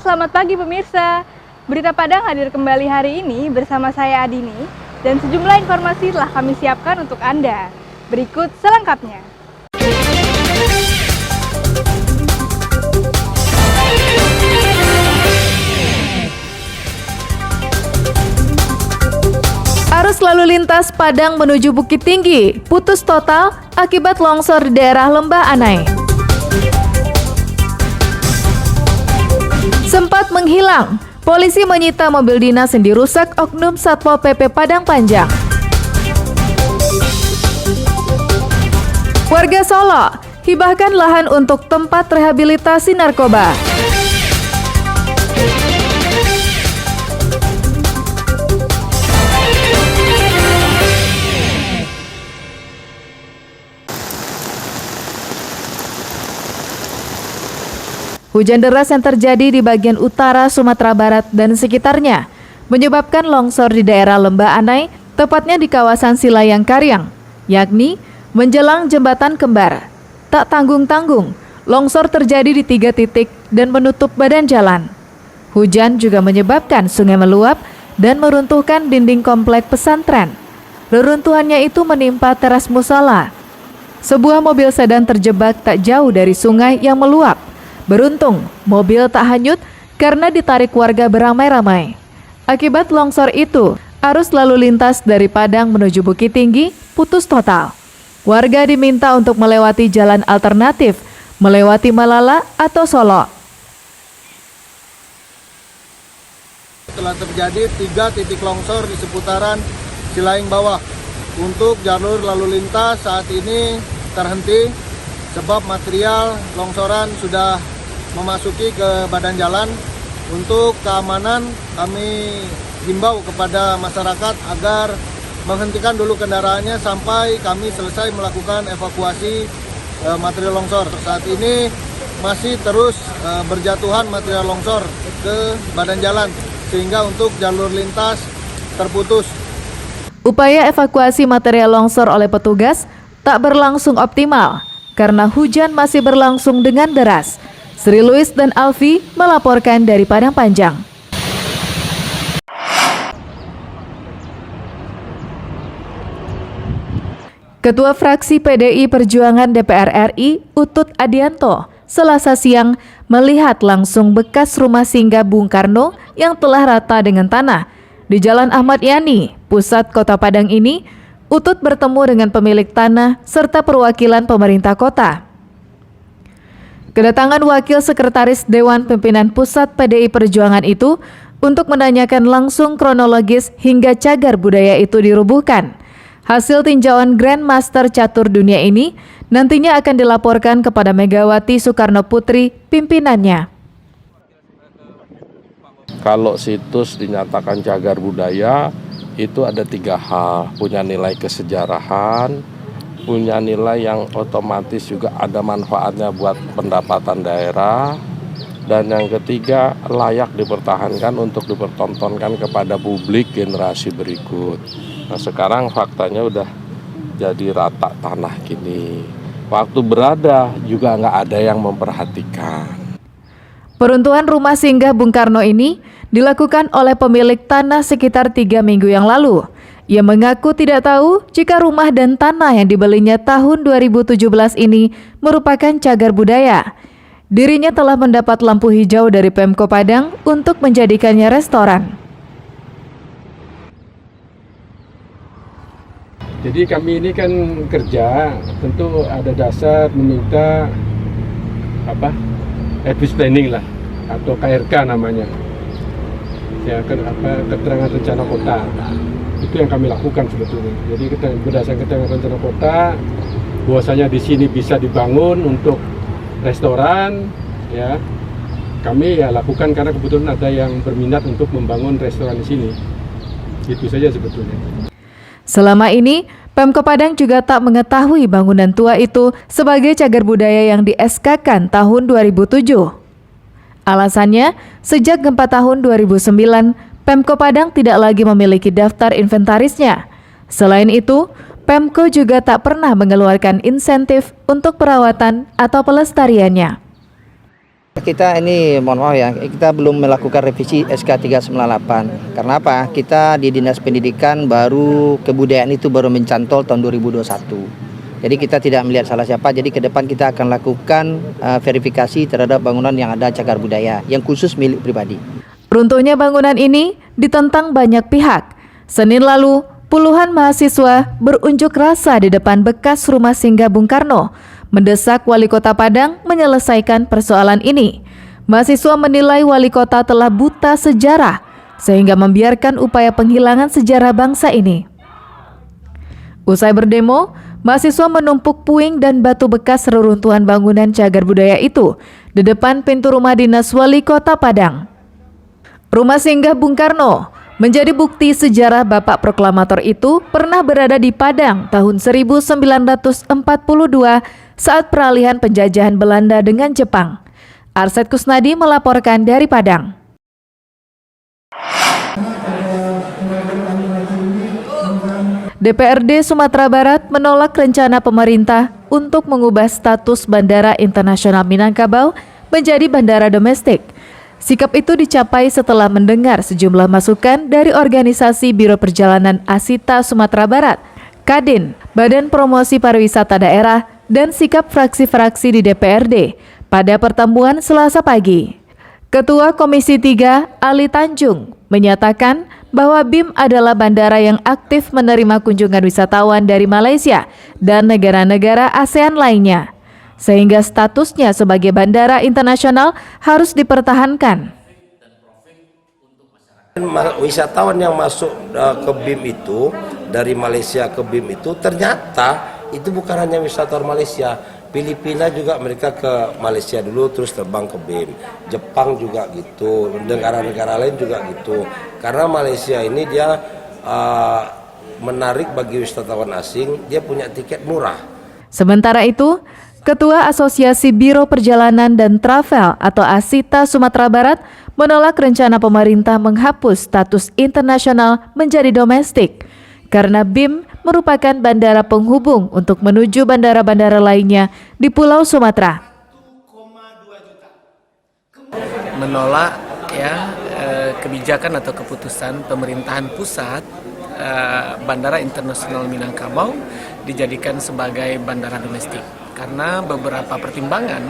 selamat pagi pemirsa. Berita Padang hadir kembali hari ini bersama saya Adini dan sejumlah informasi telah kami siapkan untuk Anda. Berikut selengkapnya. Arus lalu lintas Padang menuju Bukit Tinggi putus total akibat longsor di daerah Lembah Anai. Sempat menghilang, polisi menyita mobil dinas yang dirusak oknum Satpol PP Padang Panjang. Warga Solo hibahkan lahan untuk tempat rehabilitasi narkoba. Hujan deras yang terjadi di bagian utara Sumatera Barat dan sekitarnya menyebabkan longsor di daerah Lembah Anai, tepatnya di kawasan Silayang Karyang, yakni menjelang Jembatan Kembar. Tak tanggung-tanggung, longsor terjadi di 3 titik dan menutup badan jalan. Hujan juga menyebabkan sungai meluap dan meruntuhkan dinding komplek pesantren. Reruntuhannya itu menimpa teras musala. Sebuah mobil sedan terjebak tak jauh dari sungai yang meluap. Beruntung, mobil tak hanyut karena ditarik warga beramai-ramai. Akibat longsor itu, arus lalu lintas dari Padang menuju Bukit Tinggi putus total. Warga diminta untuk melewati jalan alternatif, melewati Malala atau Solo. Telah terjadi 3 titik longsor di seputaran Silayang Bawah. Untuk jalur lalu lintas saat ini terhenti sebab material longsoran sudah memasuki ke badan jalan. Untuk keamanan kami himbau kepada masyarakat agar menghentikan dulu kendaraannya sampai kami selesai melakukan evakuasi material longsor. Saat ini masih terus berjatuhan material longsor ke badan jalan sehingga untuk jalur lintas terputus. Upaya evakuasi material longsor oleh petugas tak berlangsung optimal karena hujan masih berlangsung dengan deras. Sri Louis dan Alfi melaporkan dari Padang Panjang. Ketua Fraksi PDI Perjuangan DPR RI, Utut Adianto, Selasa siang melihat langsung bekas rumah singgah Bung Karno yang telah rata dengan tanah. Di Jalan Ahmad Yani, pusat kota Padang ini, Utut bertemu dengan pemilik tanah serta perwakilan pemerintah kota. Kedatangan Wakil Sekretaris Dewan Pimpinan Pusat PDI Perjuangan itu untuk menanyakan langsung kronologis hingga cagar budaya itu dirubuhkan. Hasil tinjauan Grandmaster Catur Dunia ini nantinya akan dilaporkan kepada Megawati Soekarno Putri, pimpinannya. Kalau situs dinyatakan cagar budaya, itu ada 3 hal, punya nilai kesejarahan, punya nilai yang otomatis juga ada manfaatnya buat pendapatan daerah, dan yang ketiga layak dipertahankan untuk dipertontonkan kepada publik generasi berikut. Nah sekarang faktanya udah jadi rata tanah gini. Waktu berada juga nggak ada yang memperhatikan. Peruntuhan rumah singgah Bung Karno ini dilakukan oleh pemilik tanah sekitar 3 minggu yang lalu. Ia mengaku tidak tahu jika rumah dan tanah yang dibelinya tahun 2017 ini merupakan cagar budaya. Dirinya telah mendapat lampu hijau dari Pemko Padang untuk menjadikannya restoran. Jadi kami ini kan kerja, tentu ada dasar meminta Advice Planning lah, atau KRK namanya. Ya kan keterangan rencana kota. Itu yang kami lakukan sebetulnya. Jadi kita berdasarkan keterangan rencana kota, bahwasanya di sini bisa dibangun untuk restoran, ya kami ya lakukan karena kebetulan ada yang berminat untuk membangun restoran di sini. Itu saja sebetulnya. Selama ini, Pemko Padang juga tak mengetahui bangunan tua itu sebagai cagar budaya yang di-SK-kan tahun 2007. Alasannya, sejak gempa tahun 2009, Pemko Padang tidak lagi memiliki daftar inventarisnya. Selain itu, Pemko juga tak pernah mengeluarkan insentif untuk perawatan atau pelestariannya. Kita ini mohon maaf ya, kita belum melakukan revisi SK 398. Karena apa? Kita di Dinas Pendidikan baru kebudayaan itu baru mencantol tahun 2021. Jadi kita tidak melihat salah siapa. Jadi ke depan kita akan lakukan verifikasi terhadap bangunan yang ada cagar budaya yang khusus milik pribadi. Runtuhnya bangunan ini ditentang banyak pihak. Senin lalu, puluhan mahasiswa berunjuk rasa di depan bekas rumah singgah Bung Karno, mendesak Wali Kota Padang menyelesaikan persoalan ini. Mahasiswa menilai Wali Kota telah buta sejarah, sehingga membiarkan upaya penghilangan sejarah bangsa ini. Usai berdemo, mahasiswa menumpuk puing dan batu bekas reruntuhan bangunan cagar budaya itu di depan pintu rumah dinas Wali Kota Padang. Rumah singgah Bung Karno menjadi bukti sejarah Bapak Proklamator itu pernah berada di Padang tahun 1942 saat peralihan penjajahan Belanda dengan Jepang. Arsyad Kusnadi melaporkan dari Padang. DPRD Sumatera Barat menolak rencana pemerintah untuk mengubah status Bandara Internasional Minangkabau menjadi bandara domestik. Sikap itu dicapai setelah mendengar sejumlah masukan dari organisasi Biro Perjalanan Asita Sumatera Barat, Kadin, Badan Promosi Pariwisata Daerah, dan sikap fraksi-fraksi di DPRD pada pertemuan Selasa pagi. Ketua Komisi 3, Ali Tanjung, menyatakan bahwa BIM adalah bandara yang aktif menerima kunjungan wisatawan dari Malaysia dan negara-negara ASEAN lainnya, sehingga statusnya sebagai bandara internasional harus dipertahankan. Wisatawan yang masuk ke BIM itu, dari Malaysia ke BIM itu, ternyata itu bukan hanya wisatawan Malaysia. Filipina juga mereka ke Malaysia dulu terus terbang ke BIM. Jepang juga gitu, negara-negara lain juga gitu. Karena Malaysia ini dia menarik bagi wisatawan asing, dia punya tiket murah. Sementara itu, Ketua Asosiasi Biro Perjalanan dan Travel atau ASITA Sumatera Barat menolak rencana pemerintah menghapus status internasional menjadi domestik karena BIM merupakan bandara penghubung untuk menuju bandara-bandara lainnya di Pulau Sumatera. Menolak kebijakan atau keputusan pemerintahan pusat Bandara Internasional Minangkabau dijadikan sebagai bandara domestik. Karena beberapa pertimbangan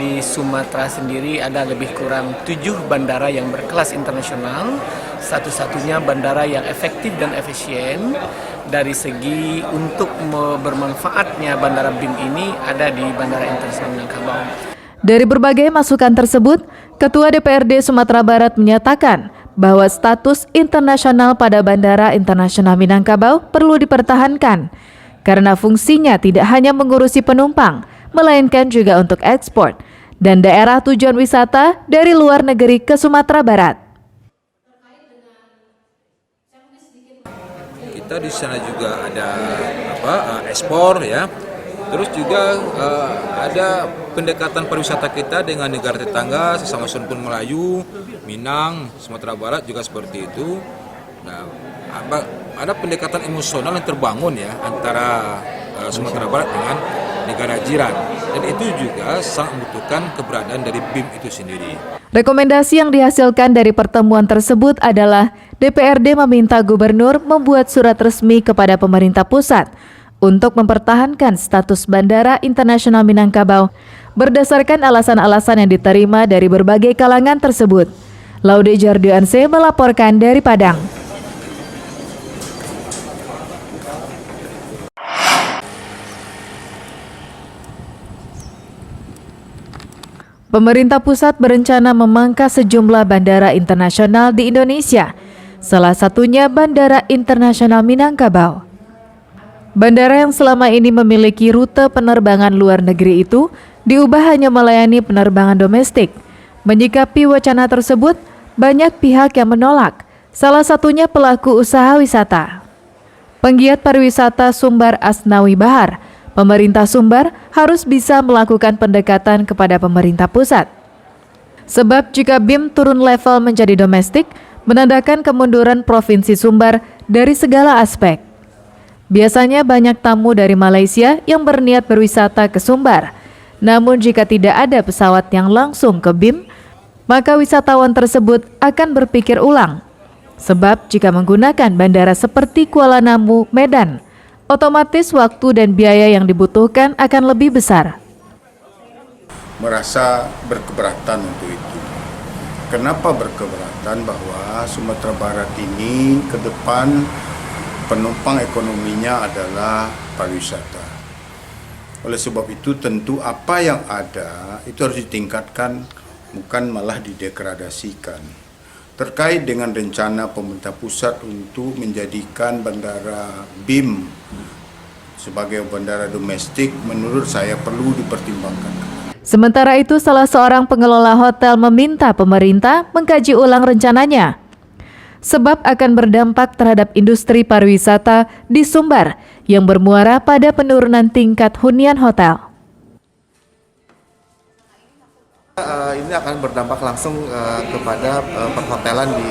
di Sumatera sendiri ada lebih kurang 7 bandara yang berkelas internasional, satu-satunya bandara yang efektif dan efisien dari segi untuk bermanfaatnya bandara BIM ini ada di Bandara Internasional Minangkabau. Dari berbagai masukan tersebut, Ketua DPRD Sumatera Barat menyatakan bahwa status internasional pada Bandara Internasional Minangkabau perlu dipertahankan karena fungsinya tidak hanya mengurusi penumpang, melainkan juga untuk ekspor dan daerah tujuan wisata dari luar negeri ke Sumatera Barat. Kita di sana juga ada ekspor ya. Terus juga ada pendekatan pariwisata kita dengan negara tetangga sesama Sumpun Melayu, Minang, Sumatera Barat juga seperti itu. Nah, ada pendekatan emosional yang terbangun ya antara Sumatera Barat dengan negara jiran, dan itu juga sangat membutuhkan keberadaan dari BIM itu sendiri. Rekomendasi yang dihasilkan dari pertemuan tersebut adalah DPRD meminta gubernur membuat surat resmi kepada pemerintah pusat untuk mempertahankan status Bandara Internasional Minangkabau berdasarkan alasan-alasan yang diterima dari berbagai kalangan tersebut. Laude Jardianse melaporkan dari Padang. Pemerintah pusat berencana memangkas sejumlah bandara internasional di Indonesia, salah satunya Bandara Internasional Minangkabau. Bandara yang selama ini memiliki rute penerbangan luar negeri itu diubah hanya melayani penerbangan domestik. Menyikapi wacana tersebut, banyak pihak yang menolak, salah satunya pelaku usaha wisata. Penggiat pariwisata Sumbar Asnawi Bahar, pemerintah Sumbar harus bisa melakukan pendekatan kepada pemerintah pusat. Sebab jika BIM turun level menjadi domestik, menandakan kemunduran Provinsi Sumbar dari segala aspek. Biasanya banyak tamu dari Malaysia yang berniat berwisata ke Sumbar, Namun jika tidak ada pesawat yang langsung ke BIM, maka wisatawan tersebut akan berpikir ulang. Sebab jika menggunakan bandara seperti Kuala Namu, Medan, otomatis waktu dan biaya yang dibutuhkan akan lebih besar. Merasa berkeberatan untuk itu. Kenapa berkeberatan? Bahwa Sumatera Barat ini ke depan penumpang ekonominya adalah pariwisata. Oleh sebab itu tentu apa yang ada itu harus ditingkatkan, bukan malah didegradasikan. Terkait dengan rencana pemerintah pusat untuk menjadikan bandara BIM sebagai bandara domestik, menurut saya perlu dipertimbangkan. Sementara itu, salah seorang pengelola hotel meminta pemerintah mengkaji ulang rencananya, sebab akan berdampak terhadap industri pariwisata di Sumbar yang bermuara pada penurunan tingkat hunian hotel. Ini akan berdampak langsung kepada perhotelan di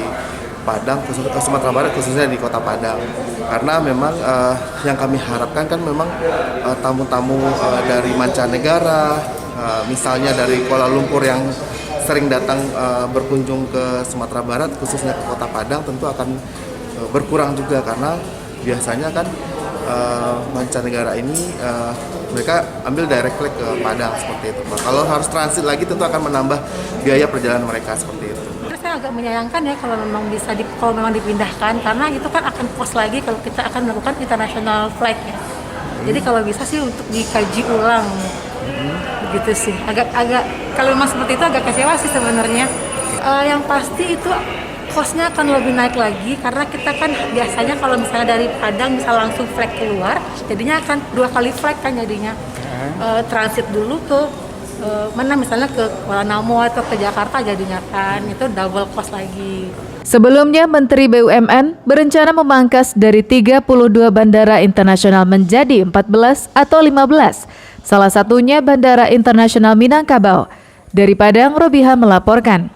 Padang, khususnya Sumatera Barat, khususnya di Kota Padang. Karena memang yang kami harapkan kan memang tamu-tamu dari mancanegara, misalnya dari Kuala Lumpur yang sering datang berkunjung ke Sumatera Barat, khususnya ke Kota Padang, tentu akan berkurang juga karena biasanya kan mancanegara ini mereka ambil direct flight ke Padang seperti itu. Kalau harus transit lagi tentu akan menambah biaya perjalanan mereka seperti itu. Saya agak menyayangkan ya kalau memang bisa kalau memang dipindahkan, karena itu kan akan cost lagi kalau kita akan melakukan international flight ya. Jadi kalau bisa sih untuk dikaji ulang, begitu sih. Agak kalau memang seperti itu agak kecewa sih sebenarnya. Yang pasti itu costnya akan lebih naik lagi karena kita kan biasanya kalau misalnya dari Padang bisa langsung flight keluar, jadinya akan 2 kali flight kan jadinya. Transit dulu ke mana misalnya ke Kuala Namu atau ke Jakarta, jadinya kan itu double cost lagi. Sebelumnya, Menteri BUMN berencana memangkas dari 32 bandara internasional menjadi 14 atau 15. Salah satunya Bandara Internasional Minangkabau. Dari Padang, Robiha melaporkan.